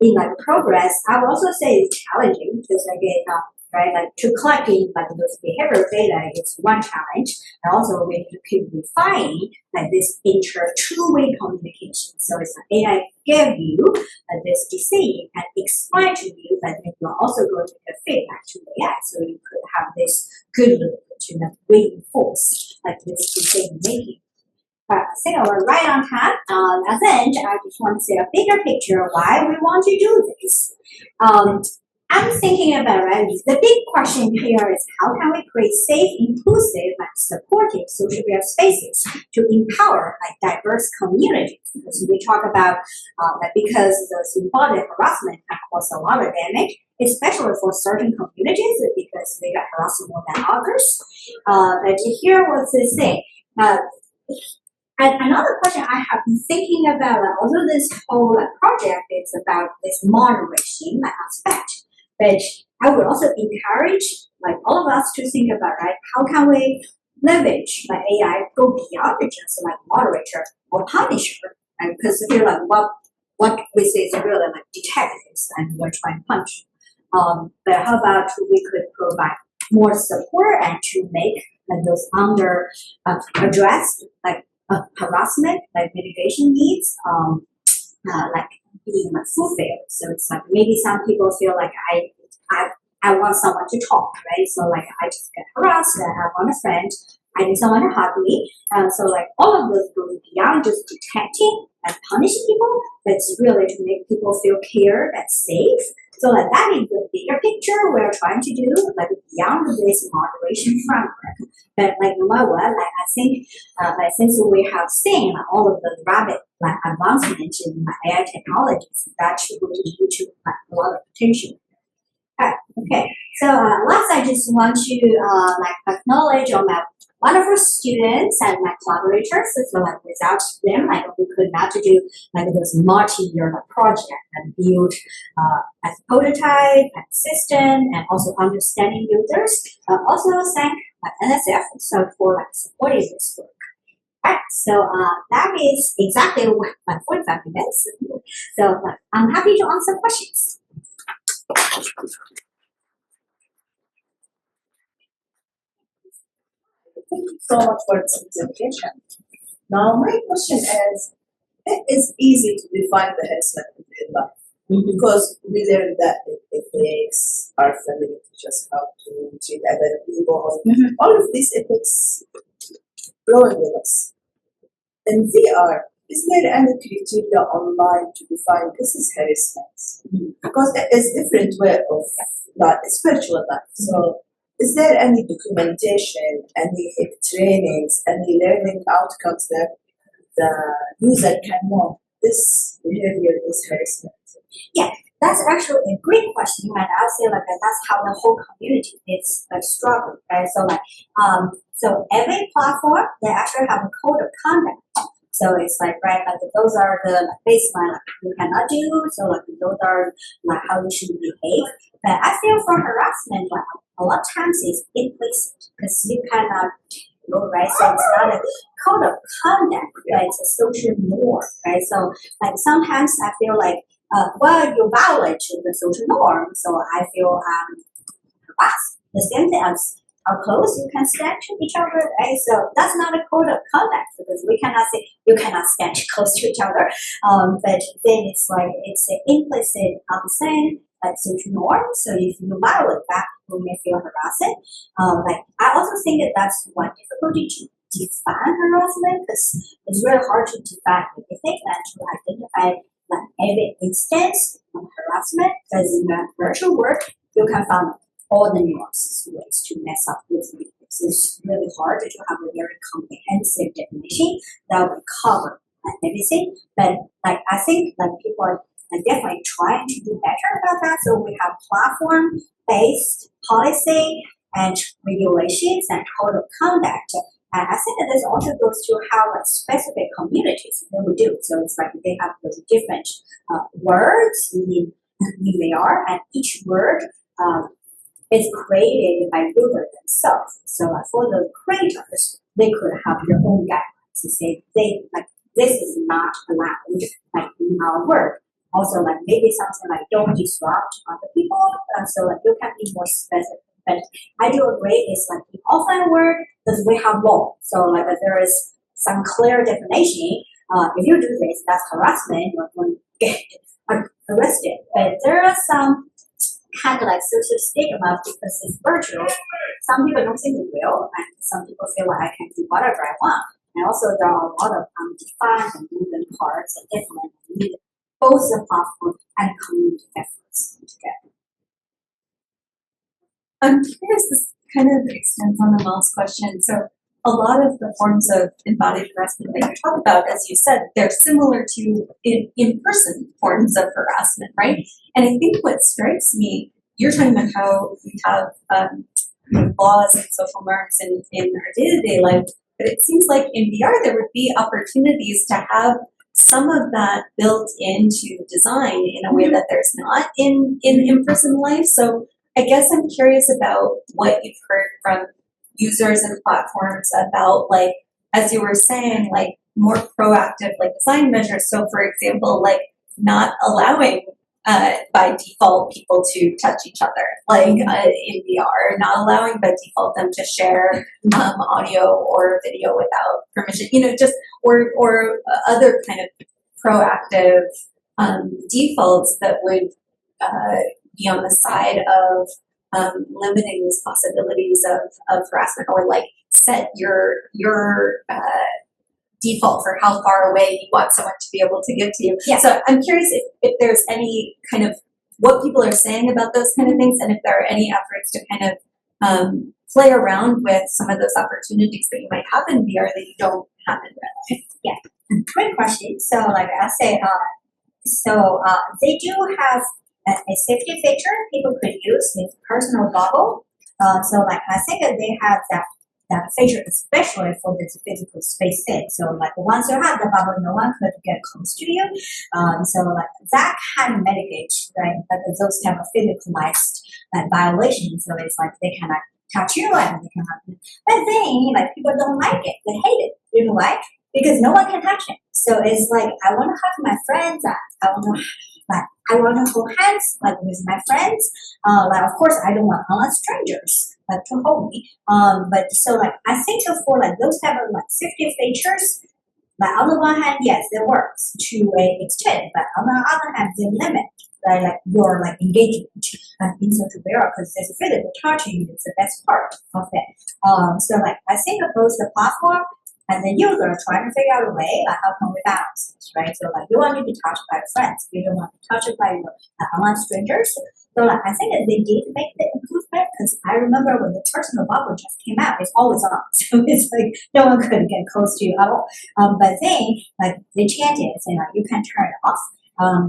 in like progress. I would also say it's challenging because again, right, like to collecting like those behavioral data is one challenge, and also we need to keep refining like this two-way communication. So it's an AI give you this decision and explain to you, but then you're also going to give feedback to the AI, so you could have this good loop to like reinforce like this decision making. I think we're right on time. At the end, I just want to say a bigger picture of why we want to do this. I'm thinking about, right, the big question here is how can we create safe, inclusive, and supportive social media spaces to empower like diverse communities? Because we talk about that because the embodied harassment can cause a lot of damage, especially for certain communities because they got harassed more than others. And here was the thing. And another question I have been thinking about, although this whole project is about this moderation aspect, but I would also encourage like all of us to think about, right, how can we leverage like AI go beyond just like moderator or punisher, and because feel like what we say is really like detectives and we're trying to punish. But how about we could provide more support and to make those under addressed like harassment, like mitigation needs, like being fulfilled. So it's like maybe some people feel like I want someone to talk, right? So like I just get harassed, I want a friend, I need someone to hug me. So like all of those goes beyond just protecting and punishing people, but it's really to make people feel cared and safe. So like that is the bigger picture we're trying to do, like beyond this moderation framework. But like no matter what, like I think like since we have seen all of the rapid like advancement in AI technologies, that should lead to like a lot of potential. Okay, so last I just want to like acknowledge all my wonderful students and my collaborators. So like without them, like we could not do like this multi-year project and build as prototype and system and also understanding users. Also thank NSF so for like supporting this work. Alright, so that is exactly what my 45 minutes. So I'm happy to answer questions. Thank you so much for this presentation. Now, my question is, it is easy to define the harassment in real life because we learned that ethics are familiar to just how to treat other people. All of these ethics growing with us. In VR, is there any criteria online to define this is harassment? Because it is different way of life, spiritual life. So is there any documentation, any trainings, any learning outcomes that the user can know this behavior is harassment? Yeah, that's actually a great question, and I'll say like that's how the whole community is like struggling, right? So like so every platform they actually have a code of conduct. So it's like right, like those are the like, baseline like you cannot do. So like those are like how you should behave. But I feel for harassment, like a lot of times it's implicit because you cannot right? So it's not a code of conduct, right? It's a social norm, right? So like sometimes I feel like well you violate the social norm, so I feel harassed. The same thing as how close you can stand to each other, right? So that's not a code of conduct because we cannot say you cannot stand close to each other. But then it's like it's an implicit unseen like social norm. So if you violate that, you may feel harassed. Like I also think that that's one difficulty to define harassment because it's really hard to define everything and to identify like every instance of harassment. Because in the virtual world, you can find all the nuances ways to mess up with it. It's really hard to have a very comprehensive definition that will cover everything. But like I think like people are definitely trying to do better about that. So we have platform-based policy and regulations and code of conduct. And I think that this also goes to how like specific communities they would do. So it's like they have those different words in VR, and each word is created by users themselves. So for the creators, they could have their own guidelines to say they like this is not allowed like in our work. Also like maybe something like don't disrupt other people. So like you can be more specific. But I do agree it's like the offline world because we have law. So like there is some clear definition. If you do this, that's harassment, you're going to get arrested. But there are some kind of like social stigma because it's virtual. Some people don't think it's real, and some people feel like I can do whatever I want. And also there are a lot of undefined and moving parts that definitely need both the platform and community efforts together. I'm curious, this kind of extends on the last question. So a lot of the forms of embodied harassment that you talk about, as you said, they're similar to in-person forms of harassment, right? And I think what strikes me, you're talking about how we have laws and social norms in our day-to-day life, but it seems like in VR there would be opportunities to have some of that built into design in a way that there's not in in-person life. So I guess I'm curious about what you've heard from users and platforms about, like, as you were saying, like more proactive like design measures. So for example, like not allowing by default people to touch each other, like in VR, not allowing by default them to share audio or video without permission, just or other kind of proactive defaults that would be on the side of limiting these possibilities of harassment, or like set your default for how far away you want someone to be able to get to you. Yeah. So I'm curious if there's any kind of what people are saying about those kind of things, and if there are any efforts to kind of play around with some of those opportunities that you might have in VR that you don't have in real life. Yeah, great question. So like I say, they do have a safety feature people could use with personal bubble. So like I think that they have that feature especially for this physical space thing. So like once you have the bubble, no one could get close to you. So like that can mitigate, right? Like those type of physicalized violations. So it's like they cannot touch you and they cannot. But then like people don't like it. They hate it. You know why? Because no one can touch it. So it's like I want to hug my friends. I want to hold hands like with my friends. Like of course I don't want strangers like to hold me. But so like I think for like those type of like safety features, like on the one hand, yes, it works to an extent, but on the other hand, they limit right, like your like engagement in social media because there's a physical touching is the best part of it. So like I think both the platform and the user are trying to figure out a way like how can we balance this, right? So like you want to be touched by your friends, you don't want to be touched by your online strangers. So like I think that they did make the improvement because I remember when the personal bubble just came out, it's always on. So it's like no one could get close to you at all. But then like they changed it, saying like you can turn it off.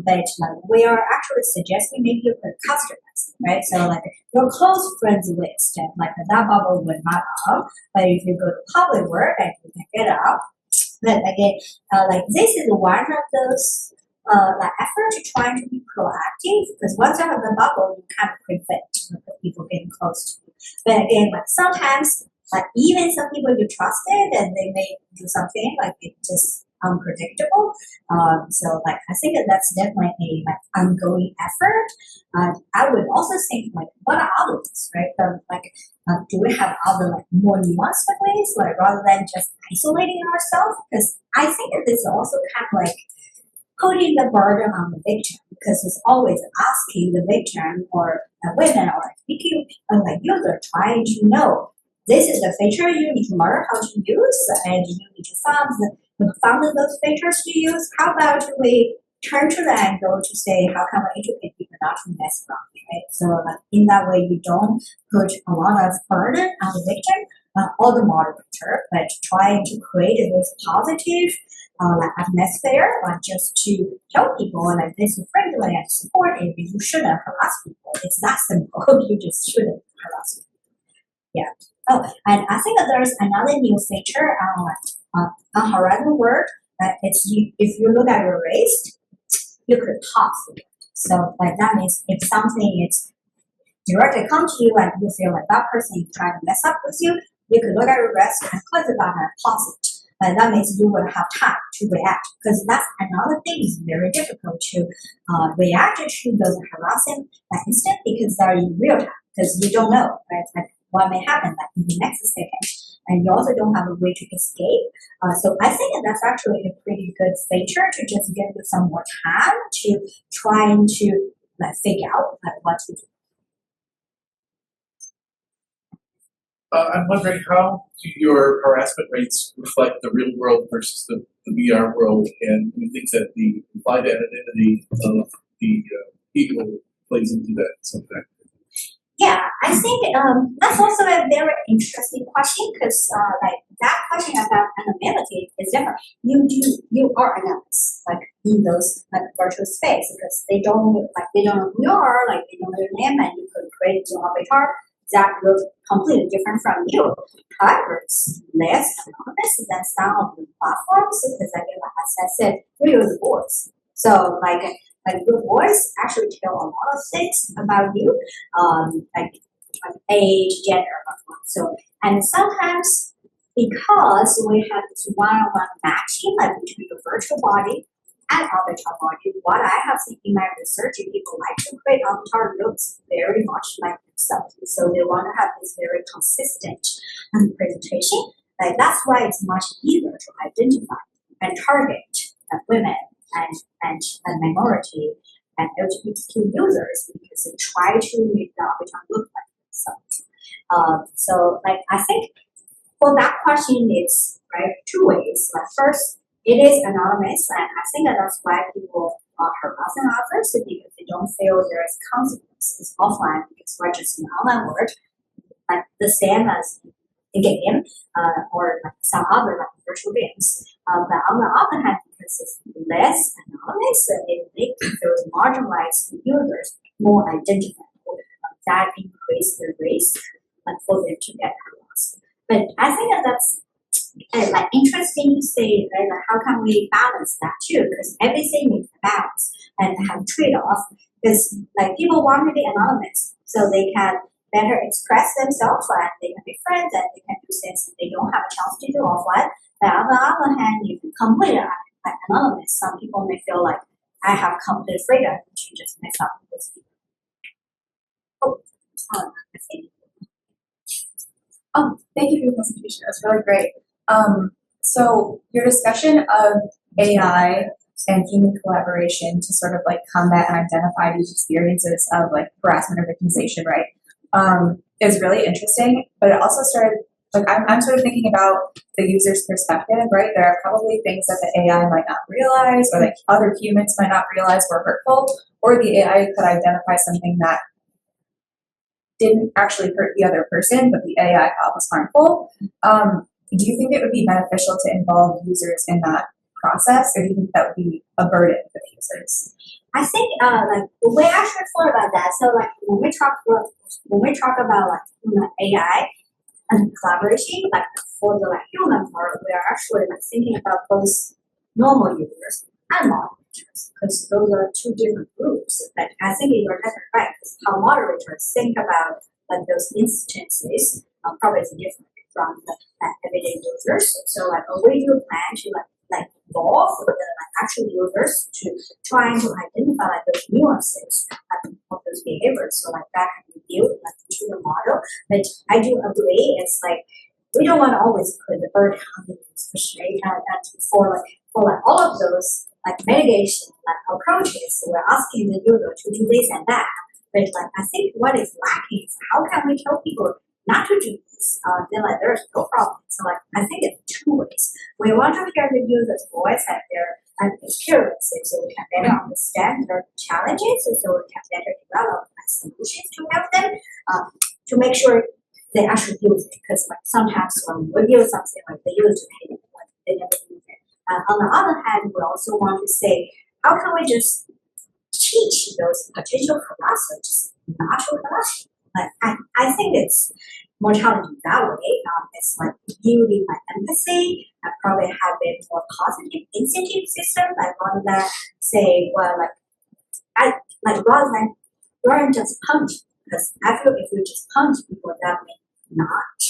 But like we are actually suggesting maybe you could customize, right? So like your close friends list, and like that bubble would not up. But if you go to public work, and you can get up. But again, like this is one of those like effort to try to be proactive because once you have the bubble, you can't prevent people getting close to you. But again, like sometimes, like even some people you trusted, and they may do something like it just unpredictable. So like I think that that's definitely a like ongoing effort. I would also think like what are other ways, right? Do we have other like more nuanced ways, like rather than just isolating ourselves? Because I think that this is also kind of like putting the burden on the victim because it's always asking the victim or a women or speaking like user trying to know this is the feature you need to learn how to use and you need to found those features to use. How about we turn to the angle to say how can we educate people not to mess around, right? So like in that way you don't put a lot of burden on the victim or the moderator, but trying to create this positive like atmosphere, just to tell people like this is friendly and supportive. You shouldn't harass people. It's that simple. You just shouldn't harass people. Yeah. Oh, and I think that there's another new feature on Horizon World that it's if you look at your race, you could talk to it. So like that means if something is directly come to you and you feel like that person is trying to mess up with you, you could look at your race and click the button and pause it. And that means you will have time to react because that's another thing is very difficult to react to those harassing instant because they're in real time because you don't know, right? Like what may happen like in the next second, and you also don't have a way to escape. So I think that that's actually a pretty good feature to just give you some more time to trying to like figure out like what to do. I'm wondering how do your harassment rates reflect the real world versus the VR world, and do you think that the implied anonymity of the people plays into that sometime? Yeah, I think that's also a very interesting question because like that question about anonymity is different. You are anonymous like in those like virtual space because they don't know who you are, like they don't know your name, and you could create your avatar that looks completely different from you. However, it's less anonymous than some of the platforms because again, like I said, we use voice. So like your voice actually tell a lot of things about you, like age, gender, so and sometimes because we have this one-on-one matching like between your virtual body and avatar body. What I have seen in my research, people like to create avatar looks very much like themselves. So they want to have this very consistent presentation. Like that's why it's much easier to identify and target women and minority and LGBTQ users because they try to make the avatar look like themselves. So like I think for that question, it's right two ways. Like first, it is anonymous, and I think that's why people are harassing others because they don't feel there is consequences offline because we're just an online world, like the same as a game or like some other like virtual games. But on the other hand, because it's less anonymous, it makes those marginalized users more identifiable. That increases the risk for them to get harassed. But I think that's like interesting to say, right? Like how can we balance that too? Because everything is balance and have trade-off. Because like people want to be anonymous, so they can better express themselves and they can be friends and they can do things that they don't have a chance to do offline. But on the other hand, if you completely like anonymous, some people may feel like I have complete freedom to just mess up with people. Thank you for your presentation. That's really great. So your discussion of AI and human collaboration to sort of like combat and identify these experiences of like harassment or victimization, right, is really interesting. But it also started like I'm sort of thinking about the user's perspective, right? There are probably things that the AI might not realize, or like other humans might not realize were hurtful, or the AI could identify something that didn't actually hurt the other person, but the AI thought was harmful. Do you think it would be beneficial to involve users in that process, or do you think that would be a burden for the users? I think like the way I should thought about that. So like when we talk about like AI and collaboration, like for the like human part, we are actually like thinking about both normal users and moderators, because those are two different groups. But I think you're definitely right. How moderators think about like those instances probably is different from the everyday users. So like we do plan to like involve the like actual users to trying to identify like those nuances of those behaviors. So like that can be built like into the model. But I do agree, it's like we don't want to always put the burden on the users, right? And for like all of those like mitigation like approaches, we're asking the user to do this and that. But like I think what is lacking is how can we tell people not to do this? Then like there's no problem. So like I think it's two ways. We want to hear the user's voice and their experiences, so we can better understand their challenges, so we can better develop like solutions to help them to make sure they actually use it. Because like sometimes when we build something like the user hate it, like they never use it. On the other hand, we also want to say, how can we just teach those potential harassers not to harass? Like I think it's more challenging that way. It's like building like empathy and probably have a more positive incentive system. Like rather than say, well, rather than just punch, because I feel if we just punch people, that may not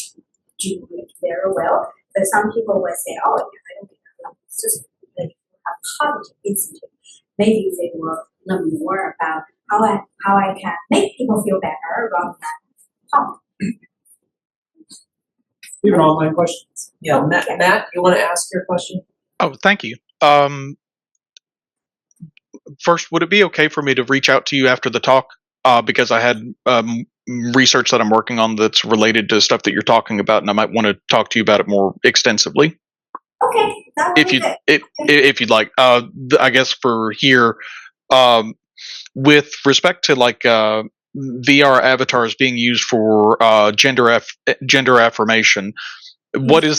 do it very well. But some people will say, oh, yeah, I don't think it's just like have positive incentive. Maybe they will learn more about how I can make people feel better rather than pump. We have an online question. Yeah, Matt, you want to ask your question? Oh, thank you. First, would it be okay for me to reach out to you after the talk? Because I had research that I'm working on that's related to stuff that you're talking about, and I might want to talk to you about it more extensively. Okay, that would be good. If you'd like. I guess for here, with respect to like VR avatars being used for gender affirmation, what are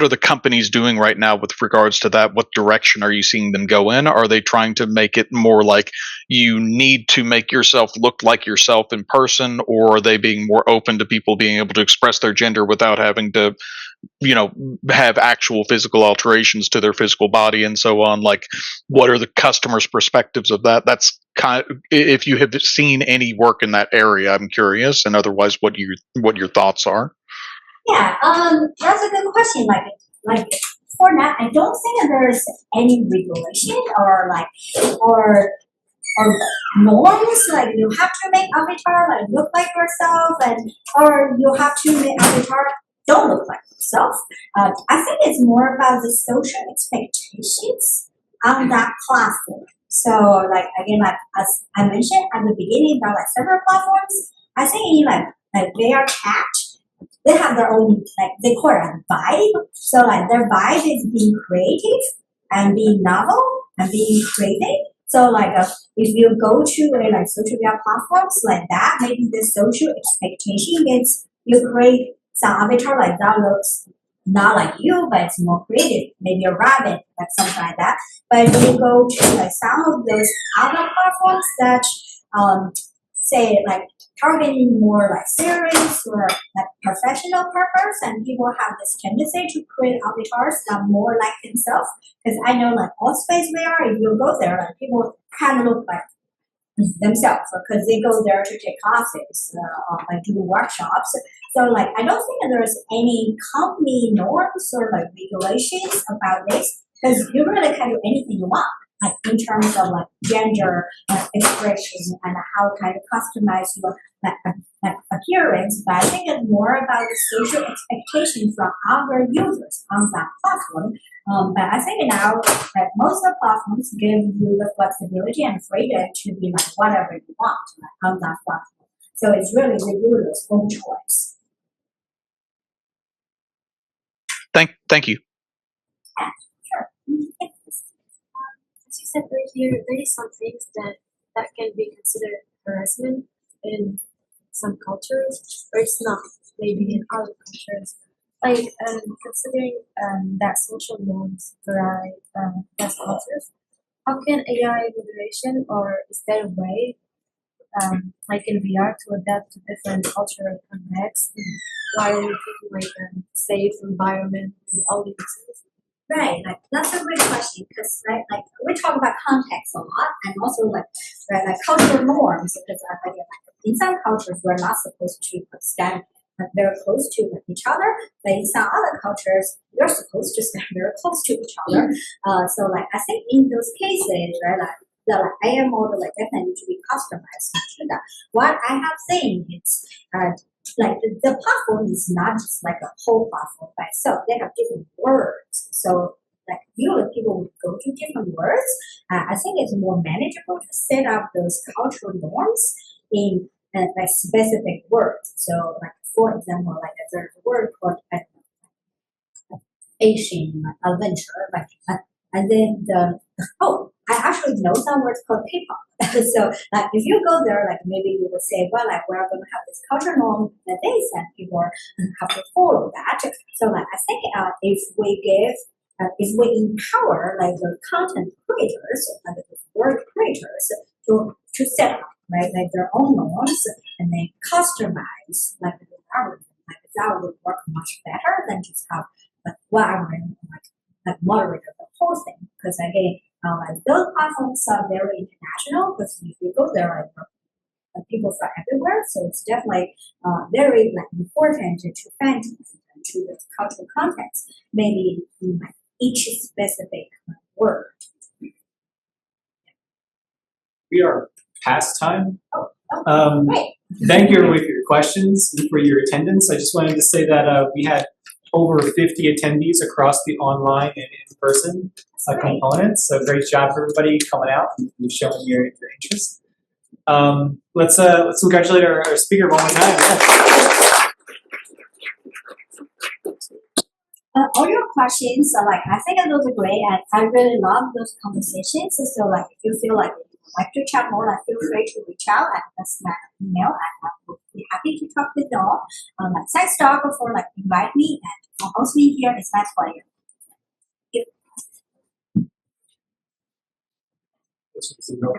the companies doing right now with regards to that? What direction are you seeing them go in? Are they trying to make it more like you need to make yourself look like yourself in person, or are they being more open to people being able to express their gender without having to, have actual physical alterations to their physical body and so on? Like, what are the customers' perspectives of that? That's kind of, if you have seen any work in that area, I'm curious, and otherwise what your thoughts are. Yeah, that's a good question. Like for that, I don't think that there's any regulation or norms, like you have to make avatar like look like yourself, and or you have to make avatar don't look like yourself. I think it's more about the social expectations on that platform. So like again, like as I mentioned at the beginning, there are like several platforms. I think in like they are attached. They have their own like they call it a vibe. So like their vibe is being creative and being novel and being creative. So like if you go to a like social media platforms like that, maybe the social expectation is you create some avatar like that looks not like you, but it's more creative, maybe a rabbit, like something like that. But if you go to like some of those other platforms that say like targeting more like serious or like professional purpose, and people have this tendency to create avatars that are more like themselves. Because I know like all space VR, if you go there, like people kind of look like themselves because they go there to take classes or like do workshops. So like I don't think that there's any company norms or like regulations about this, because you really can do anything you want, like in terms of like gender expression and how kind of customize your like appearance. But I think it's more about the social expectation from other users on that platform. But I think now that most of the platforms give you the flexibility and freedom to be like whatever you want like, on that platform. So it's really the user's own choice. Thank you. Sure. As you said earlier, there is some things that can be considered harassment in some cultures, or it's not, maybe in other cultures. Like considering that social norms vary across cultures, how can AI moderation, or is there a way, like in VR, to adapt to different cultural contexts while maintaining like a safe environment in all users? Right, like that's a great question because right, like we talk about context a lot, and also like right, like cultural norms, because like in some cultures we're not supposed to stand very close to each other, but in some other cultures you're supposed to stand very close to each other. So like I think in those cases, right, like the like AI model like definitely need to be customized to that. What I have seen is like the platform is not just like a whole platform by itself. They have different words. So like usually people would go to different words. I think it's more manageable to set up those cultural norms in like specific words. So like for example, like there's a word called Asian adventure, like and then I actually know some words called K-pop. So like if you go there, like maybe you would say, well, like we're going to have this cultural norm that this, and people have to follow that. So like I think if we empower like the content creators, like the word creators, to set up right like their own norms and then customize like the algorithm, like that would work much better than just have like one algorithm like moderate the whole thing. Because again, like those platforms are very international. Because if you go there, like people from everywhere, so it's definitely very like important to find to the cultural context, maybe in like each specific word. We are past time. Great. Thank you everyone for your questions and for your attendance. I just wanted to say that we had over 50 attendees across the online and in-person components. So great job for everybody coming out and showing your interest. Let's congratulate our speaker one more time. Yeah. All your questions are like I think those are great, and I really love those conversations. So like if you feel like you would like to chat more, like feel free to reach out and that's my email, and I will be happy to talk with you all. Like thanks Doc for like invite me and host me here. It's my pleasure. Thank you.